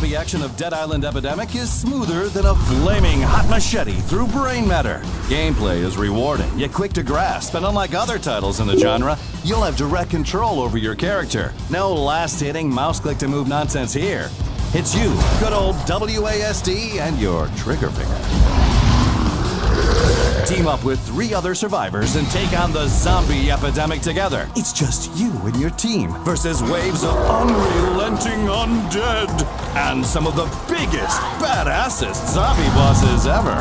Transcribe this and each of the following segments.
zombie action of Dead Island Epidemic is smoother than a flaming hot machete through brain matter. Gameplay is rewarding, yet quick to grasp, and unlike other titles in the genre, you'll have direct control over your character. No last-hitting mouse-click-to-move nonsense here. It's you, good old WASD, and your trigger finger. Team up with 3 other survivors and take on the zombie epidemic together. It's just you and your team versus waves of unrelenting undead and some of the biggest, badassest zombie bosses ever.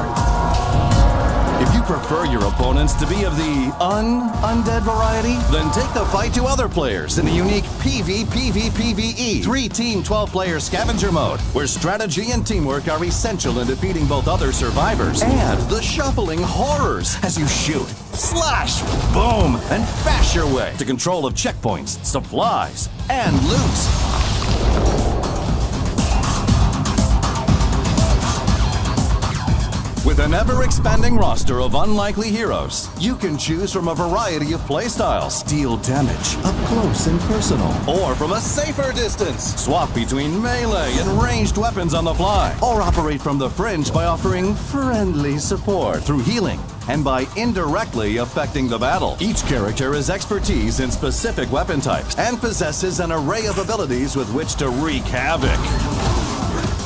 If you prefer your opponents to be of the undead variety, then take the fight to other players in the unique PvPvPvE 3-team 12-player scavenger mode, where strategy and teamwork are essential in defeating both other survivors and the shuffling horrors as you shoot, slash, boom, and bash your way to control of checkpoints, supplies, and loot. With an ever-expanding roster of unlikely heroes, you can choose from a variety of playstyles. Deal damage up close and personal, or from a safer distance. Swap between melee and ranged weapons on the fly, or operate from the fringe by offering friendly support through healing and by indirectly affecting the battle. Each character has expertise in specific weapon types and possesses an array of abilities with which to wreak havoc.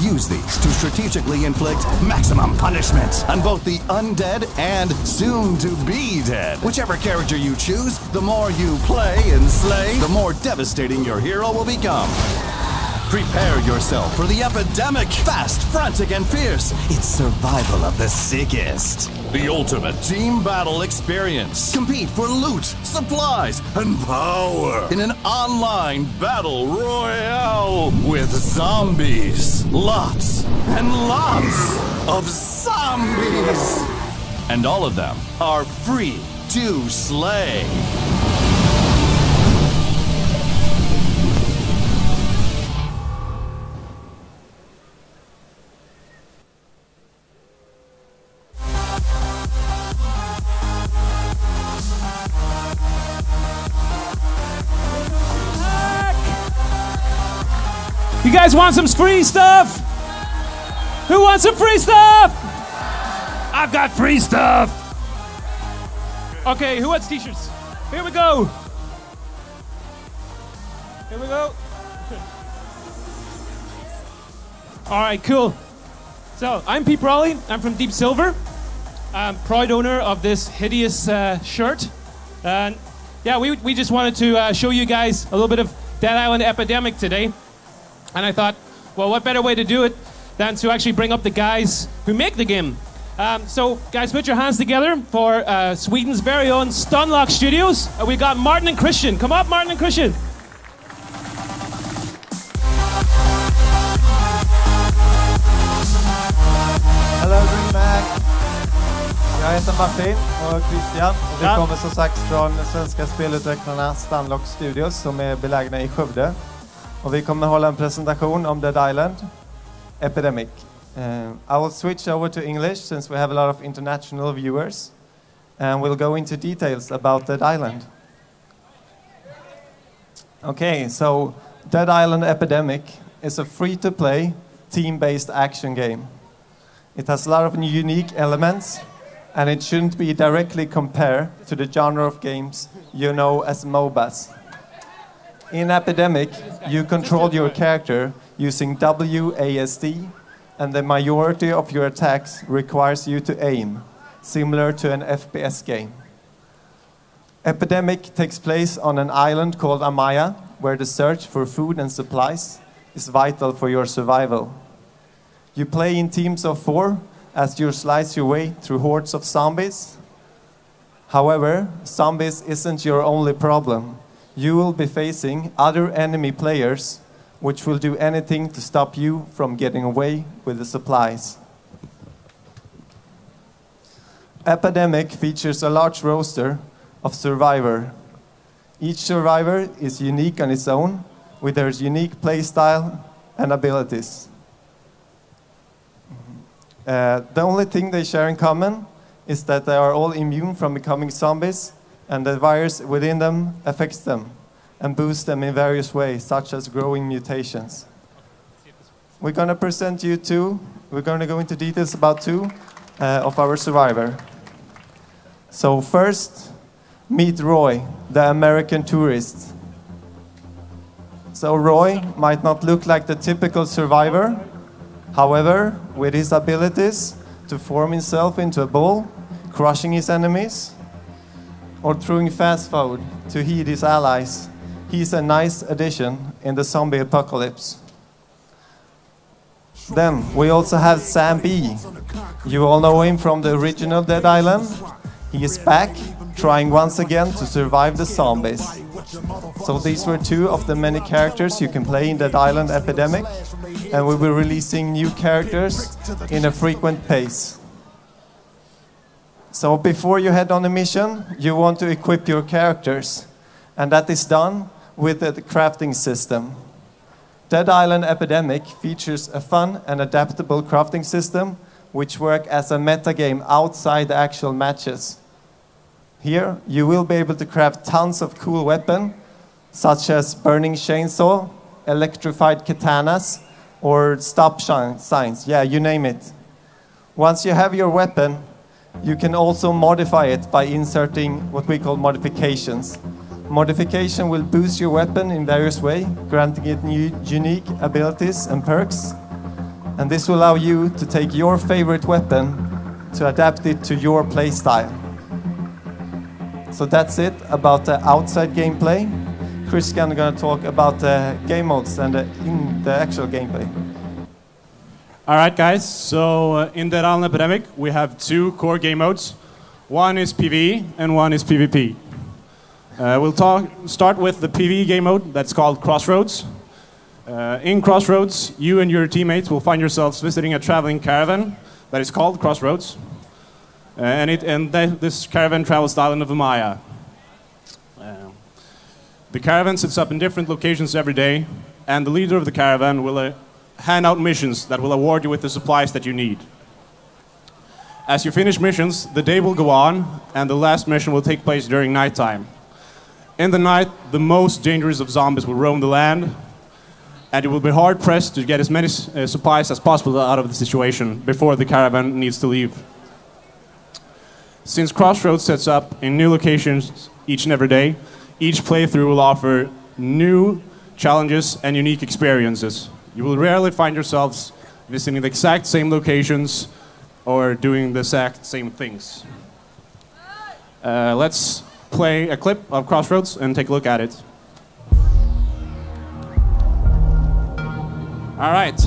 Use these to strategically inflict maximum punishment on both the undead and soon-to-be dead. Whichever character you choose, the more you play and slay, the more devastating your hero will become. Prepare yourself for the epidemic. Fast, frantic, and fierce. It's survival of the sickest. The ultimate team battle experience. Compete for loot, supplies, and power in an online battle royale with zombies. Lots and lots of zombies. And all of them are free to slay. You guys want some free stuff? Who wants some free stuff? I've got free stuff. Okay, who wants t-shirts? Here we go. Here we go. All right, cool. So I'm Pete Brawley. I'm from Deep Silver. I'm proud owner of this hideous shirt. And yeah, we just wanted to show you guys a little bit of Dead Island Epidemic today. And I thought, well, what better way to do it than to actually bring up the guys who make the game. So, guys, put your hands together for Sweden's very own Stunlock Studios. We got Martin and Christian. Come up, Martin and Christian. Hello, Dreamhack. Jag heter Martin och Christian. Och vi kommer som sagt från svenska spelutvecklarna Stunlock Studios som är belägna i Skövde. Och vi kommer hålla en presentation om Dead Island Epidemic. I will switch over to English since we have a lot of international viewers. And we'll go into details about Dead Island. Okay, so Dead Island Epidemic is a free-to-play, team-based action game. It has a lot of unique elements, and it shouldn't be directly compared to the genre of games you know as MOBAs. In Epidemic, you control your character using WASD, and the majority of your attacks requires you to aim, similar to an FPS game. Epidemic takes place on an island called Amaya, where the search for food and supplies is vital for your survival. You play in teams of 4 as you slice your way through hordes of zombies. However, zombies isn't your only problem. You will be facing other enemy players, which will do anything to stop you from getting away with the supplies. Epidemic features a large roster of survivors. Each survivor is unique on its own, with their unique playstyle and abilities. The only thing they share in common is that they are all immune from becoming zombies, and the virus within them affects them and boosts them in various ways, such as growing mutations. we're going to present you two. We're going to go into details about two of our survivor. So first, meet Roy, the American tourist. So Roy might not look like the typical survivor. However, with his abilities to form himself into a bull, crushing his enemies, or throwing fast food to heat his allies, he's a nice addition in the zombie apocalypse. Then we also have Sam B. You all know him from the original Dead Island. He is back, trying once again to survive the zombies. So these were two of the many characters you can play in Dead Island Epidemic, and we will be releasing new characters in a frequent pace. So before you head on a mission, you want to equip your characters, and that is done with the crafting system. Dead Island Epidemic features a fun and adaptable crafting system which work as a metagame outside the actual matches. Here, you will be able to craft tons of cool weapons, such as burning chainsaw, electrified katanas, or stop signs, yeah, you name it. Once you have your weapon, you can also modify it by inserting what we call modifications. Modification will boost your weapon in various ways, granting it new unique abilities and perks. And this will allow you to take your favorite weapon to adapt it to your playstyle. So that's it about the outside gameplay. Chris is going to talk about the game modes and the actual gameplay. All right, guys. So in Dead Island Epidemic, we have two core game modes. One is PvE and one is PvP. We'll start with the PvE game mode that's called Crossroads. In Crossroads, you and your teammates will find yourselves visiting a traveling caravan that is called Crossroads. This caravan travels the island of Amaya. The caravan sits up in different locations every day, and the leader of the caravan will hand out missions that will award you with the supplies that you need. As you finish missions, the day will go on, and the last mission will take place during nighttime. In the night, the most dangerous of zombies will roam the land, and you will be hard-pressed to get as many supplies as possible out of the situation before the caravan needs to leave. Since Crossroads sets up in new locations each and every day, each playthrough will offer new challenges and unique experiences. You will rarely find yourselves visiting the exact same locations or doing the exact same things. Let's play a clip of Crossroads and take a look at it. All right.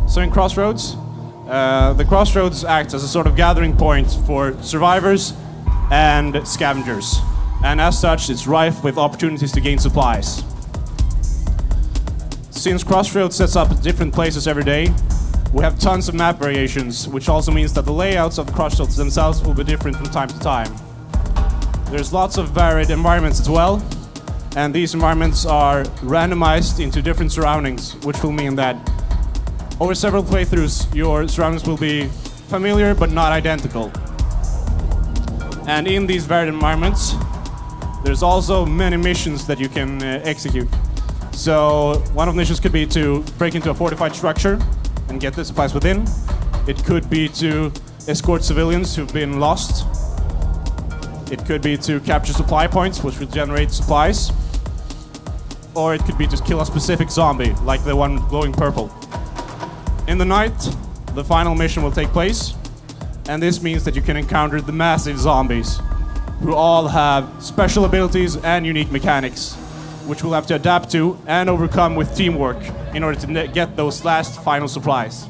So in Crossroads, the Crossroads acts as a sort of gathering point for survivors and scavengers. And as such, it's rife with opportunities to gain supplies. Since Crossroads sets up at different places every day, we have tons of map variations, which also means that the layouts of the Crossroads themselves will be different from time to time. There's lots of varied environments as well, and these environments are randomized into different surroundings, which will mean that over several playthroughs, your surroundings will be familiar but not identical. And in these varied environments, there's also many missions that you can execute. So one of the missions could be to break into a fortified structure and get the supplies within. It could be to escort civilians who've been lost. It could be to capture supply points, which will generate supplies. Or it could be to kill a specific zombie, like the one glowing purple. In the night, the final mission will take place, and this means that you can encounter the massive zombies, who all have special abilities and unique mechanics, which we'll have to adapt to and overcome with teamwork in order to get those last final supplies.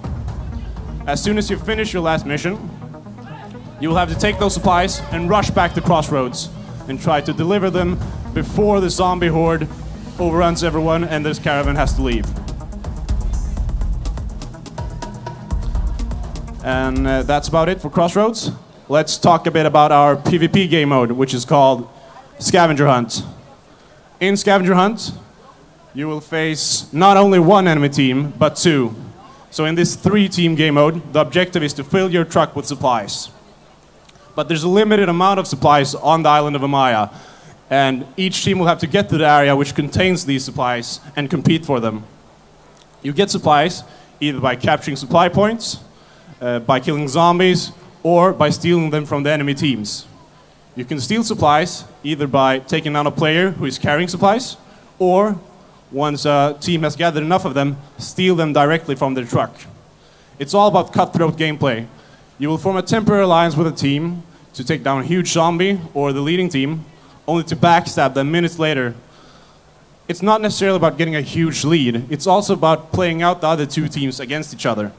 As soon as you finish your last mission, you will have to take those supplies and rush back to Crossroads and try to deliver them before the zombie horde overruns everyone and this caravan has to leave. And that's about it for Crossroads. Let's talk a bit about our PvP game mode, which is called Scavenger Hunt. In Scavenger Hunt, you will face not only one enemy team, but two. So in this 3-team game mode, the objective is to fill your truck with supplies. But there's a limited amount of supplies on the island of Amaya, and each team will have to get to the area which contains these supplies and compete for them. You get supplies either by capturing supply points, by killing zombies, or by stealing them from the enemy teams. You can steal supplies either by taking down a player who is carrying supplies, or once a team has gathered enough of them, steal them directly from their truck. It's all about cutthroat gameplay. You will form a temporary alliance with a team to take down a huge zombie or the leading team, only to backstab them minutes later. It's not necessarily about getting a huge lead, it's also about playing out the other two teams against each other.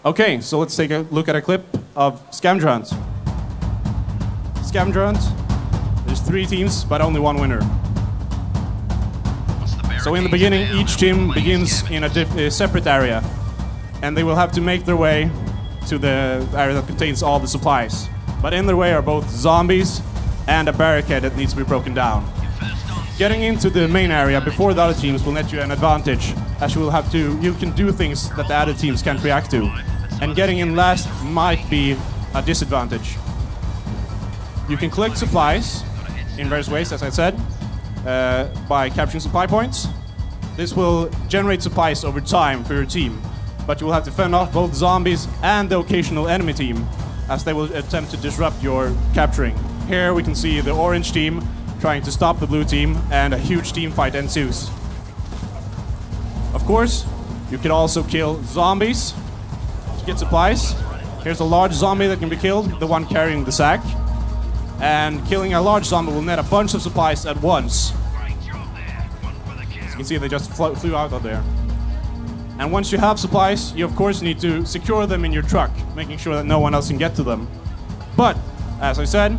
Okay, so let's take a look at a clip of Scavenger Hunt. Scavenger Hunt, there's 3 teams, but only 1 winner. So in the beginning, each team begins in a separate area, and they will have to make their way to the area that contains all the supplies. But in their way are both zombies and a barricade that needs to be broken down. Getting into the main area before the other teams will net you an advantage, as you can do things that the other teams can't react to. And getting in last might be a disadvantage. You can collect supplies in various ways, as I said, by capturing supply points. This will generate supplies over time for your team, but you will have to fend off both zombies and the occasional enemy team, as they will attempt to disrupt your capturing. Here we can see the orange team trying to stop the blue team, and a huge team fight ensues. Of course, you can also kill zombies to get supplies. Here's a large zombie that can be killed, the one carrying the sack. And killing a large zombie will net a bunch of supplies at once. As you can see, they just flew out of there. And once you have supplies, you of course need to secure them in your truck, making sure that no one else can get to them. But, as I said,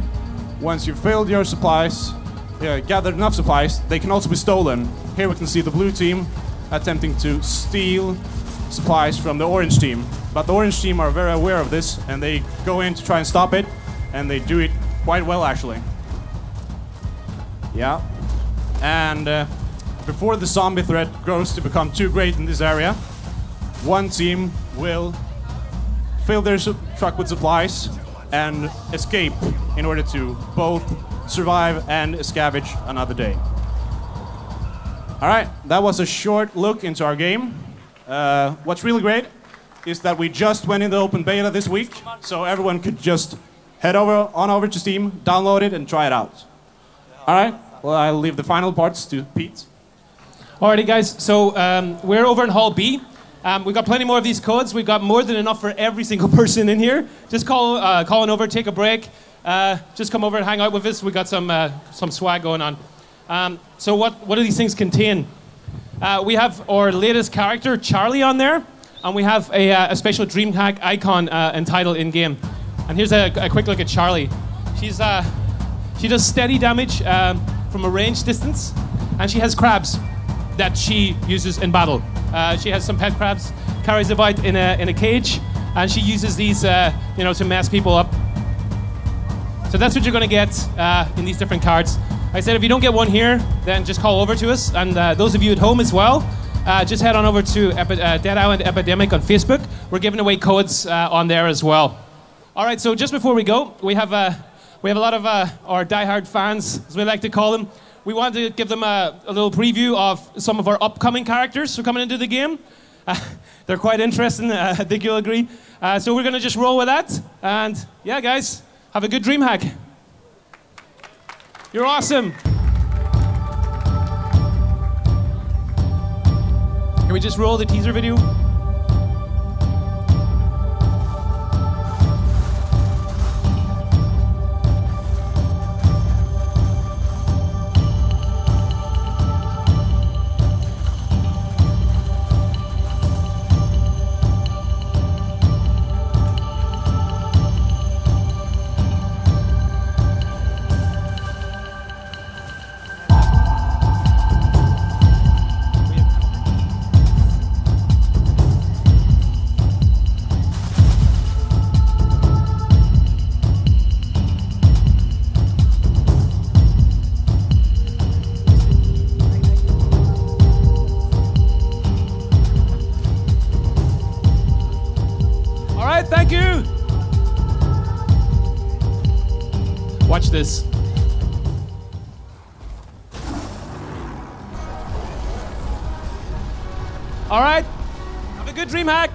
once you've filled your supplies, gathered enough supplies, they can also be stolen. Here we can see the blue team attempting to steal supplies from the orange team. But the orange team are very aware of this, and they go in to try and stop it, and they do it quite well, actually. Yeah. And before the zombie threat grows to become too great in this area, one team will fill their truck with supplies and escape in order to both survive and scavenge another day. Alright, that was a short look into our game. What's really great is that we just went in the open beta this week, so everyone could just head on over to Steam, download it, and try it out. Alright, well, I'll leave the final parts to Pete. Alrighty, guys, so we're over in Hall B. We've got plenty more of these codes. We've got more than enough for every single person in here. Just call on over, take a break. Just come over and hang out with us. We got some swag going on. So what do these things contain? We have our latest character, Charlie, on there, and we have a special Dreamhack icon entitled in-game. And here's a quick look at Charlie. She does steady damage from a range distance, and she has crabs that she uses in battle. She has some pet crabs, carries about in a cage, and she uses these to mess people up. So that's what you're going to get in these different cards. I said if you don't get one here, then just call over to us. And those of you at home as well, just head on over to Dead Island Epidemic on Facebook. We're giving away codes on there as well. All right, so just before we go, we have a lot of our diehard fans, as we like to call them. We wanted to give them a little preview of some of our upcoming characters who are coming into the game. They're quite interesting, I think you'll agree. So we're going to just roll with that. And yeah, guys, have a good Dreamhack. You're awesome. Can we just roll the teaser video? Thank you. Watch this. All right. Have a good Dreamhack.